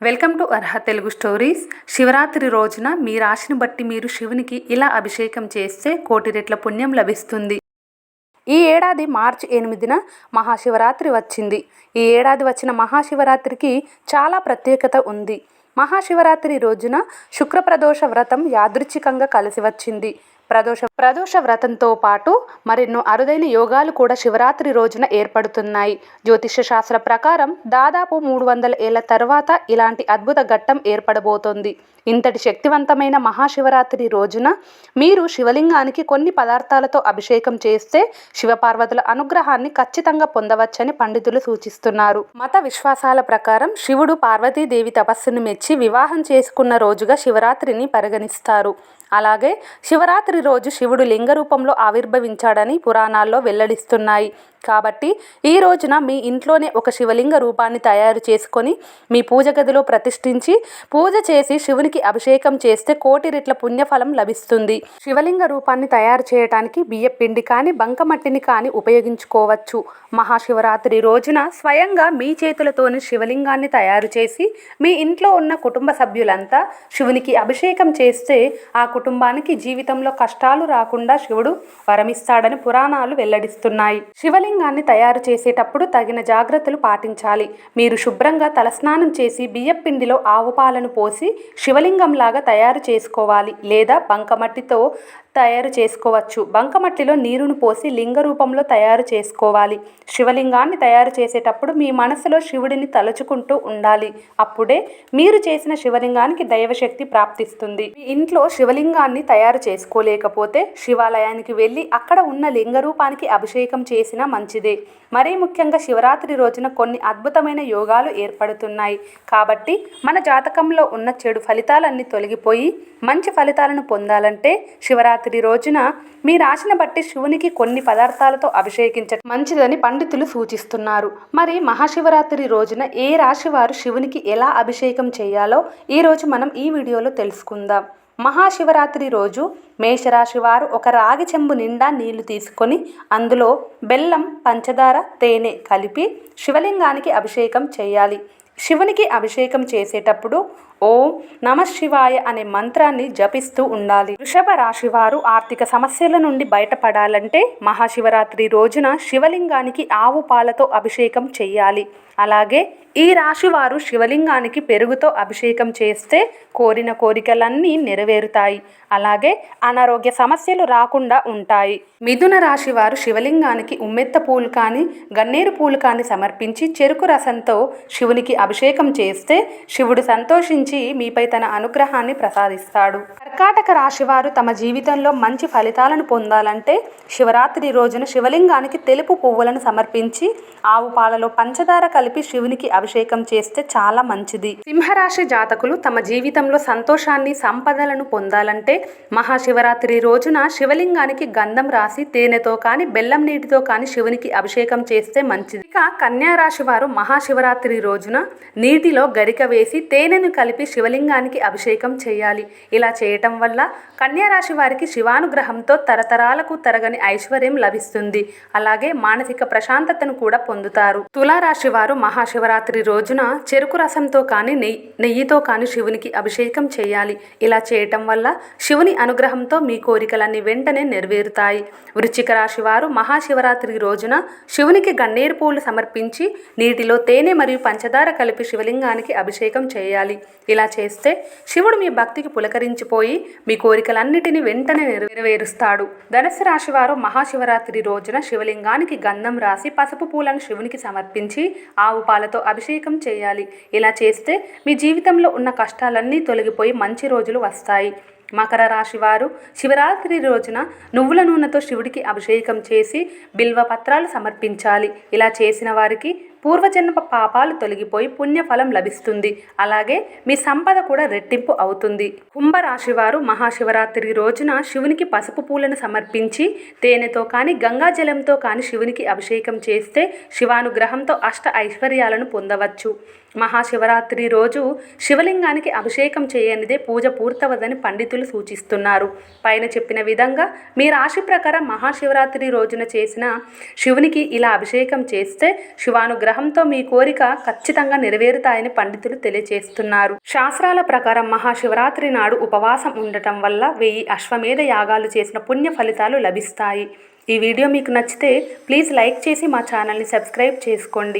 Welcome to Arha Telugu stories. Shivaratri రోజున మీ రాశిని బట్టి మీరు శివునికి ఇలా అభిషేకం చేస్తే కోటి రెట్ల పుణ్యం లభిస్తుంది. ఈ ఏడాది మార్చి 8న మహాశివరాత్రి వచ్చింది. ఈ ఏడాది వచ్చిన మహాశివరాత్రికి చాలా ప్రత్యేకత ఉంది. మహాశివరాత్రి రోజున శుక్రప్రదోష వ్రతం యాదృచ్ఛికంగా కలిసి వచ్చింది. ప్రదోష వ్రతంతో పాటు మరెన్నో అరుదైన యోగాలు కూడా శివరాత్రి రోజున ఏర్పడుతున్నాయి. జ్యోతిష శాస్త్ర ప్రకారం దాదాపు 300 ఏళ్ల తర్వాత ఇలాంటి అద్భుత ఘట్టం ఏర్పడబోతోంది. ఇంతటి శక్తివంతమైన మహాశివరాత్రి రోజున మీరు శివలింగానికి కొన్ని పదార్థాలతో అభిషేకం చేస్తే శివపార్వతుల అనుగ్రహాన్ని ఖచ్చితంగా పొందవచ్చని పండితులు సూచిస్తున్నారు. మత విశ్వాసాల ప్రకారం శివుడు పార్వతీదేవి తపస్సును మెచ్చి వివాహం చేసుకున్న రోజుగా శివరాత్రిని పరిగణిస్తారు. అలాగే శివరాత్రి రోజు శివుడు లింగ రూపంలో ఆవిర్భవించాడని పురాణాల్లో వెల్లడిస్తున్నాయి. కాబట్టి ఈ రోజున మీ ఇంట్లోనే ఒక శివలింగ రూపాన్ని తయారు చేసుకొని మీ పూజ గదిలో ప్రతిష్ఠించి పూజ చేసి శివునికి అభిషేకం చేస్తే కోటి రెట్ల పుణ్యఫలం లభిస్తుంది. శివలింగ రూపాన్ని తయారు చేయడానికి బియ్య పిండి కానీ బంకమట్టిని కానీ ఉపయోగించుకోవచ్చు. మహాశివరాత్రి రోజున స్వయంగా మీ చేతులతోనే శివలింగాన్ని తయారు చేసి మీ ఇంట్లో ఉన్న కుటుంబ సభ్యులంతా శివునికి అభిషేకం చేస్తే ఆ కుటుంబానికి జీవితంలో కష్టాలు రాకుండా శివుడు వరమిస్తాడని పురాణాలు వెల్లడిస్తున్నాయి. శివలింగాన్ని తయారు చేసేటప్పుడు తగిన జాగ్రత్తలు పాటించాలి. మీరు శుభ్రంగా తలస్నానం చేసి బియ్యం పిండిలో ఆవు పాలను పోసి శివలింగంలాగా తయారు చేసుకోవాలి. లేదా బంకమట్టితో తయారు చేసుకోవచ్చు. బంకమట్టిలో నీరును పోసి లింగ రూపంలో తయారు చేసుకోవాలి. శివలింగాన్ని తయారు చేసేటప్పుడు మీ మనసులో శివుడిని తలుచుకుంటూ ఉండాలి. అప్పుడే మీరు చేసిన శివలింగానికి దైవశక్తి ప్రాప్తిస్తుంది. మీ ఇంట్లో శివలింగాన్ని తయారు చేసుకోలేకపోతే శివాలయానికి వెళ్ళి అక్కడ ఉన్న లింగ రూపానికి అభిషేకం చేసినా మంచిదే. మరీ ముఖ్యంగా శివరాత్రి రోజున కొన్ని అద్భుతమైన యోగాలు ఏర్పడుతున్నాయి. కాబట్టి మన జాతకంలో ఉన్న చెడు ఫలితాలన్నీ తొలగిపోయి మంచి ఫలితాలను పొందాలంటే శివరాత్రి రోజున మీ రాశిని బట్టి శివునికి కొన్ని పదార్థాలతో అభిషేకించడం మంచిదని పండితులు సూచిస్తున్నారు. మరి మహాశివరాత్రి రోజున ఏ రాశి వారు శివునికి ఎలా అభిషేకం చేయాలో ఈరోజు మనం ఈ వీడియోలో తెలుసుకుందాం. మహాశివరాత్రి రోజు మేషరాశి వారు ఒక రాగి చెంబు నిండా నీళ్లు తీసుకొని అందులో బెల్లం, పంచదార, తేనె కలిపి శివలింగానికి అభిషేకం చేయాలి. శివునికి అభిషేకం చేసేటప్పుడు ఓం నమఃశివాయ అనే మంత్రాన్ని జపిస్తూ ఉండాలి. వృషభ రాశి వారు ఆర్థిక సమస్యల నుండి బయటపడాలంటే మహాశివరాత్రి రోజున శివలింగానికి ఆవు పాలతో అభిషేకం చేయాలి. అలాగే ఈ రాశి వారు శివలింగానికి పెరుగుతో అభిషేకం చేస్తే కోరిన కోరికలన్నీ నెరవేరుతాయి. అలాగే అనారోగ్య సమస్యలు రాకుండా ఉంటాయి. మిథున రాశి వారు శివలింగానికి ఉమ్మెత్త పూలు కానీ గన్నేరు పూలు కానీ సమర్పించి చెరుకు రసంతో శివునికి అభిషేకం చేస్తే శివుడు సంతోషించి మీపై తన అనుగ్రహాన్ని ప్రసాదిస్తాడు. కర్కాటక రాశి వారు తమ జీవితంలో మంచి ఫలితాలను పొందాలంటే శివరాత్రి రోజున శివలింగానికి తెలుపు పువ్వులను సమర్పించి ఆవు పాలలో పంచదార కలిపి శివునికి అభిషేకం చేస్తే చాలా మంచిది. సింహరాశి జాతకులు తమ జీవితంలో సంతోషాన్ని, సంపదలను పొందాలంటే మహాశివరాత్రి రోజున శివలింగానికి గంధం రాసి తేనెతో కానీ బెల్లం నీటితో కానీ శివునికి అభిషేకం చేస్తే మంచిది. ఇక కన్యా రాశి వారు మహాశివరాత్రి రోజున నీటిలో గరిక వేసి తేనెను కలిపి శివలింగానికి అభిషేకం చేయాలి. ఇలా చేయటం వల్ల కన్యా రాశి వారికి శివానుగ్రహంతో తరతరాలకు తరగని ఐశ్వర్యం లభిస్తుంది. అలాగే మానసిక ప్రశాంతతను కూడా పొందుతారు. తులారాశి వారు మహాశివరాత్రి రోజున చెరుకు రసంతో కానీ నెయ్యితో కానీ శివునికి అభిషేకం చేయాలి. ఇలా చేయటం వల్ల శివుని అనుగ్రహంతో మీ కోరికలన్నీ వెంటనే నెరవేరుతాయి. వృశ్చిక రాశి వారు మహాశివరాత్రి రోజున శివునికి గన్నేరు పూలు సమర్పించి నీటిలో తేనె మరియు పంచదార కలిపి శివలింగానికి అభిషేకం చేయాలి. ఇలా చేస్తే శివుడు మీ భక్తికి పులకరించిపోయి మీ కోరికలన్నిటిని వెంటనే నెరవేరుస్తాడు. ధనుసు రాశి వారు మహాశివరాత్రి రోజున శివలింగానికి గంధం రాసి పసుపు పూలను శివునికి సమర్పించి ఆవు పాలతో అభిషేకం చేయాలి. ఇలా చేస్తే మీ జీవితంలో ఉన్న కష్టాలన్నీ తొలగిపోయి మంచి రోజులు వస్తాయి. మకర రాశి వారు శివరాత్రి రోజున నువ్వుల నూనెతో శివుడికి అభిషేకం చేసి బిల్వ పత్రాలు సమర్పించాలి. ఇలా చేసిన వారికి పూర్వజన్మ పాపాలు తొలగిపోయి పుణ్యఫలం లభిస్తుంది. అలాగే మీ సంపద కూడా రెట్టింపు అవుతుంది. కుంభరాశి వారు మహాశివరాత్రి రోజున శివునికి పసుపు పూలను సమర్పించి తేనెతో కానీ గంగాజలంతో కానీ శివునికి అభిషేకం చేస్తే శివానుగ్రహంతో అష్ట ఐశ్వర్యాలను పొందవచ్చు. మహాశివరాత్రి రోజు శివలింగానికి అభిషేకం చేయనిదే పూజ పూర్తవదని పండితులు సూచిస్తున్నారు. పైన చెప్పిన విధంగా మీ రాశి ప్రకారం మహాశివరాత్రి రోజున చేసిన శివునికి ఇలా అభిషేకం చేస్తే శివానుగ్రహంతో మీ కోరిక ఖచ్చితంగా నెరవేరుతాయని పండితులు తెలియజేస్తున్నారు. శాస్త్రాల ప్రకారం మహాశివరాత్రి నాడు ఉపవాసం ఉండటం వల్ల 1000 అశ్వమేధ యాగాలు చేసిన పుణ్య ఫలితాలు లభిస్తాయి. ఈ వీడియో మీకు నచ్చితే ప్లీజ్ లైక్ చేసి మా ఛానల్ని సబ్స్క్రైబ్ చేసుకోండి.